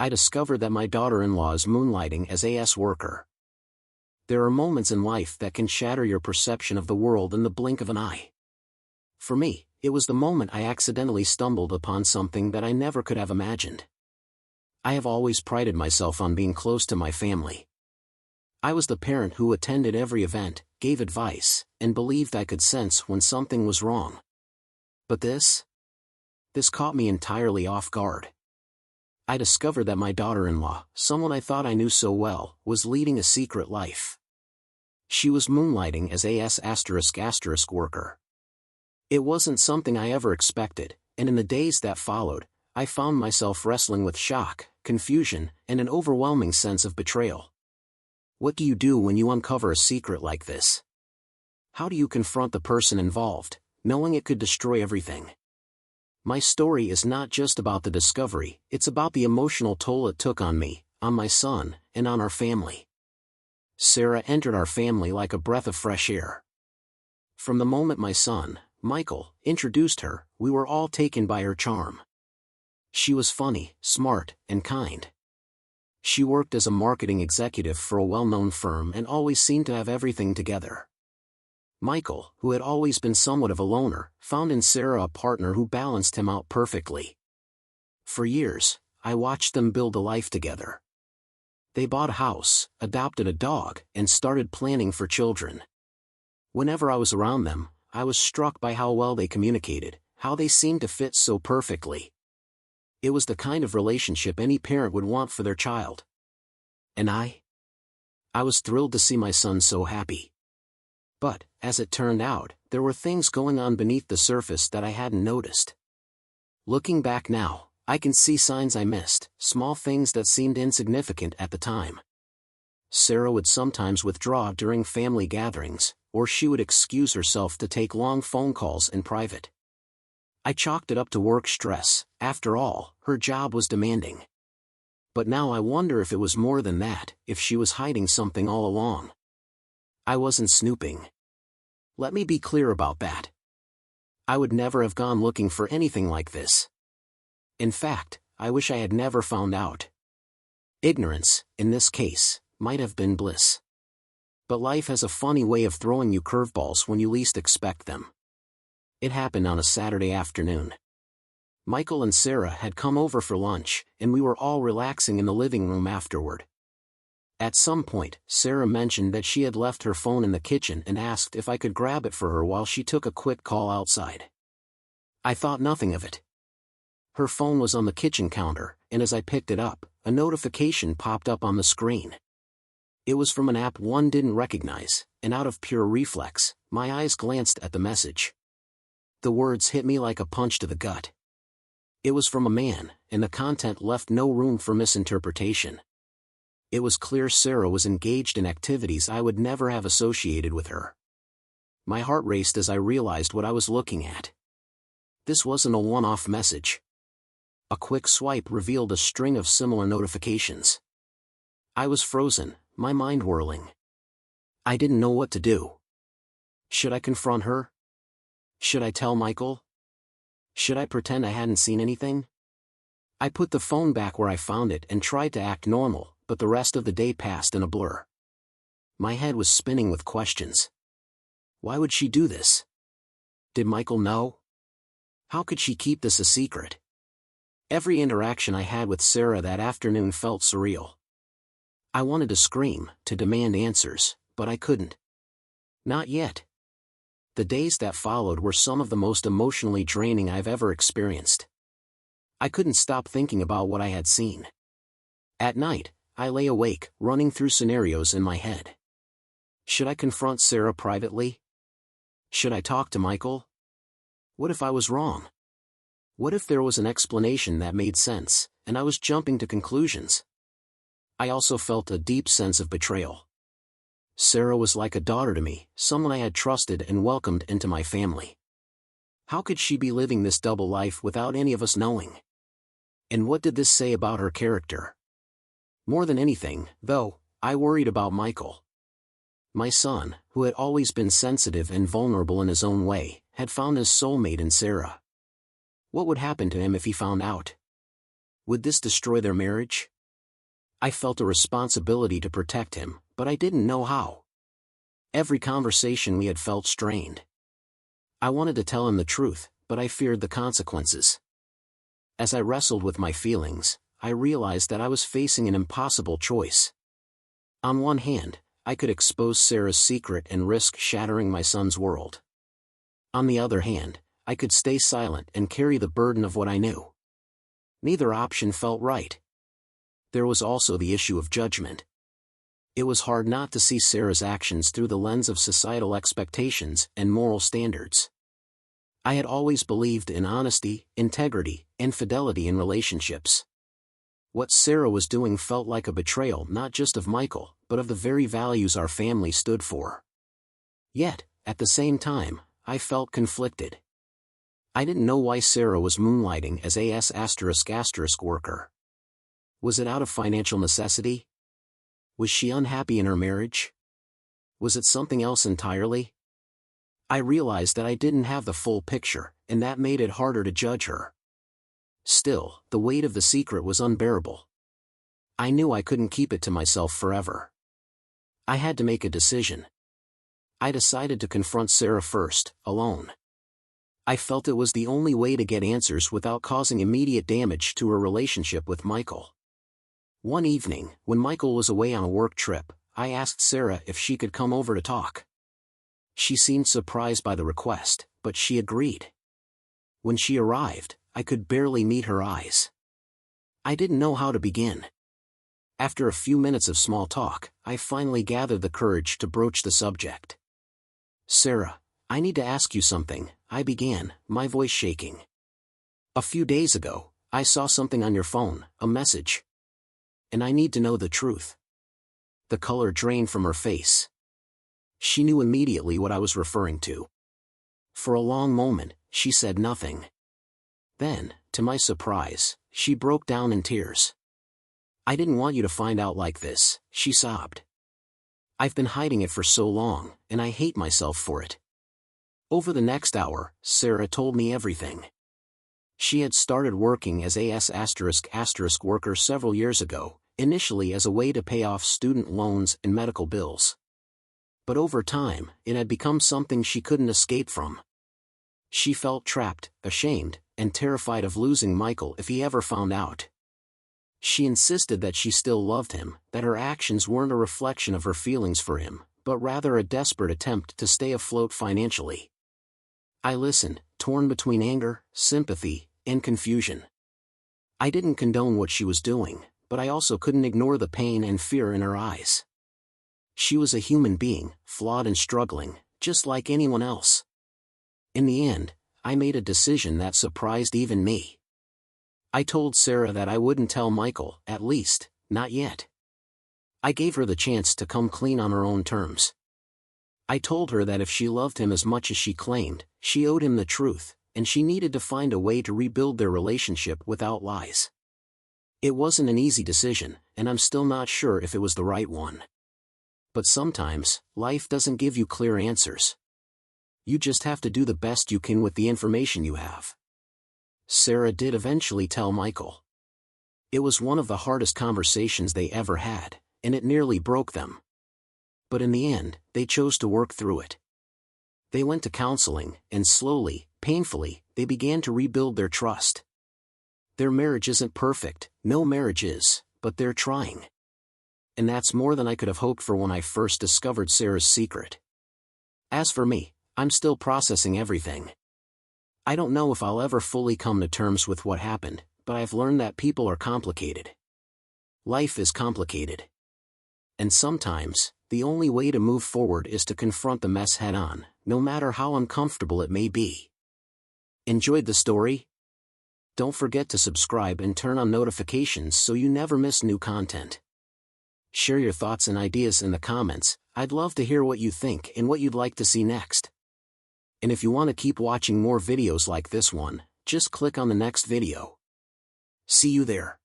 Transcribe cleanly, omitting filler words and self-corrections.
I discovered that my daughter-in-law is moonlighting as a worker. There are moments in life that can shatter your perception of the world in the blink of an eye. For me, it was the moment I accidentally stumbled upon something that I never could have imagined. I have always prided myself on being close to my family. I was the parent who attended every event, gave advice, and believed I could sense when something was wrong. But this caught me entirely off guard. I discovered that my daughter-in-law, someone I thought I knew so well, was leading a secret life. She was moonlighting as a worker. It wasn't something I ever expected, and in the days that followed, I found myself wrestling with shock, confusion, and an overwhelming sense of betrayal. What do you do when you uncover a secret like this? How do you confront the person involved, knowing it could destroy everything? My story is not just about the discovery, it's about the emotional toll it took on me, on my son, and on our family. Sarah entered our family like a breath of fresh air. From the moment my son, Michael, introduced her, we were all taken by her charm. She was funny, smart, and kind. She worked as a marketing executive for a well-known firm and always seemed to have everything together. Michael, who had always been somewhat of a loner, found in Sarah a partner who balanced him out perfectly. For years, I watched them build a life together. They bought a house, adopted a dog, and started planning for children. Whenever I was around them, I was struck by how well they communicated, how they seemed to fit so perfectly. It was the kind of relationship any parent would want for their child. And I was thrilled to see my son so happy. But, as it turned out, there were things going on beneath the surface that I hadn't noticed. Looking back now, I can see signs I missed, small things that seemed insignificant at the time. Sarah would sometimes withdraw during family gatherings, or she would excuse herself to take long phone calls in private. I chalked it up to work stress. After all, her job was demanding. But now I wonder if it was more than that, if she was hiding something all along. I wasn't snooping. Let me be clear about that. I would never have gone looking for anything like this. In fact, I wish I had never found out. Ignorance, in this case, might have been bliss. But life has a funny way of throwing you curveballs when you least expect them. It happened on a Saturday afternoon. Michael and Sarah had come over for lunch, and we were all relaxing in the living room afterward. At some point, Sarah mentioned that she had left her phone in the kitchen and asked if I could grab it for her while she took a quick call outside. I thought nothing of it. Her phone was on the kitchen counter, and as I picked it up, a notification popped up on the screen. It was from an app one didn't recognize, and out of pure reflex, my eyes glanced at the message. The words hit me like a punch to the gut. It was from a man, and the content left no room for misinterpretation. It was clear Sarah was engaged in activities I would never have associated with her. My heart raced as I realized what I was looking at. This wasn't a one-off message. A quick swipe revealed a string of similar notifications. I was frozen, my mind whirling. I didn't know what to do. Should I confront her? Should I tell Michael? Should I pretend I hadn't seen anything? I put the phone back where I found it and tried to act normal, but the rest of the day passed in a blur. My head was spinning with questions. Why would she do this? Did Michael know? How could she keep this a secret? Every interaction I had with Sarah that afternoon felt surreal. I wanted to scream, to demand answers, but I couldn't. Not yet. The days that followed were some of the most emotionally draining I've ever experienced. I couldn't stop thinking about what I had seen. At night, I lay awake, running through scenarios in my head. Should I confront Sarah privately? Should I talk to Michael? What if I was wrong? What if there was an explanation that made sense, and I was jumping to conclusions? I also felt a deep sense of betrayal. Sarah was like a daughter to me, someone I had trusted and welcomed into my family. How could she be living this double life without any of us knowing? And what did this say about her character? More than anything, though, I worried about Michael. My son, who had always been sensitive and vulnerable in his own way, had found his soulmate in Sarah. What would happen to him if he found out? Would this destroy their marriage? I felt a responsibility to protect him, but I didn't know how. Every conversation we had felt strained. I wanted to tell him the truth, but I feared the consequences. As I wrestled with my feelings, I realized that I was facing an impossible choice. On one hand, I could expose Sarah's secret and risk shattering my son's world. On the other hand, I could stay silent and carry the burden of what I knew. Neither option felt right. There was also the issue of judgment. It was hard not to see Sarah's actions through the lens of societal expectations and moral standards. I had always believed in honesty, integrity, and fidelity in relationships. What Sarah was doing felt like a betrayal not just of Michael, but of the very values our family stood for. Yet, at the same time, I felt conflicted. I didn't know why Sarah was moonlighting as a worker. Was it out of financial necessity? Was she unhappy in her marriage? Was it something else entirely? I realized that I didn't have the full picture, and that made it harder to judge her. Still, the weight of the secret was unbearable. I knew I couldn't keep it to myself forever. I had to make a decision. I decided to confront Sarah first, alone. I felt it was the only way to get answers without causing immediate damage to her relationship with Michael. One evening, when Michael was away on a work trip, I asked Sarah if she could come over to talk. She seemed surprised by the request, but she agreed. When she arrived, I could barely meet her eyes. I didn't know how to begin. After a few minutes of small talk, I finally gathered the courage to broach the subject. "Sarah, I need to ask you something," I began, my voice shaking. "A few days ago, I saw something on your phone, a message. And I need to know the truth." The color drained from her face. She knew immediately what I was referring to. For a long moment, she said nothing. Then, to my surprise, she broke down in tears. "I didn't want you to find out like this," she sobbed. "I've been hiding it for so long, and I hate myself for it." Over the next hour, Sarah told me everything. She had started working as a worker several years ago, initially as a way to pay off student loans and medical bills. But over time, it had become something she couldn't escape from. She felt trapped, ashamed, and terrified of losing Michael if he ever found out. She insisted that she still loved him, that her actions weren't a reflection of her feelings for him, but rather a desperate attempt to stay afloat financially. I listened, torn between anger, sympathy, and confusion. I didn't condone what she was doing, but I also couldn't ignore the pain and fear in her eyes. She was a human being, flawed and struggling, just like anyone else. In the end, I made a decision that surprised even me. I told Sarah that I wouldn't tell Michael, at least, not yet. I gave her the chance to come clean on her own terms. I told her that if she loved him as much as she claimed, she owed him the truth, and she needed to find a way to rebuild their relationship without lies. It wasn't an easy decision, and I'm still not sure if it was the right one. But sometimes, life doesn't give you clear answers. You just have to do the best you can with the information you have. Sarah did eventually tell Michael. It was one of the hardest conversations they ever had, and it nearly broke them. But in the end, they chose to work through it. They went to counseling, and slowly, painfully, they began to rebuild their trust. Their marriage isn't perfect, no marriage is, but they're trying. And that's more than I could have hoped for when I first discovered Sarah's secret. As for me, I'm still processing everything. I don't know if I'll ever fully come to terms with what happened, but I've learned that people are complicated. Life is complicated. And sometimes, the only way to move forward is to confront the mess head-on, no matter how uncomfortable it may be. Enjoyed the story? Don't forget to subscribe and turn on notifications so you never miss new content. Share your thoughts and ideas in the comments. I'd love to hear what you think and what you'd like to see next. And if you want to keep watching more videos like this one, just click on the next video. See you there.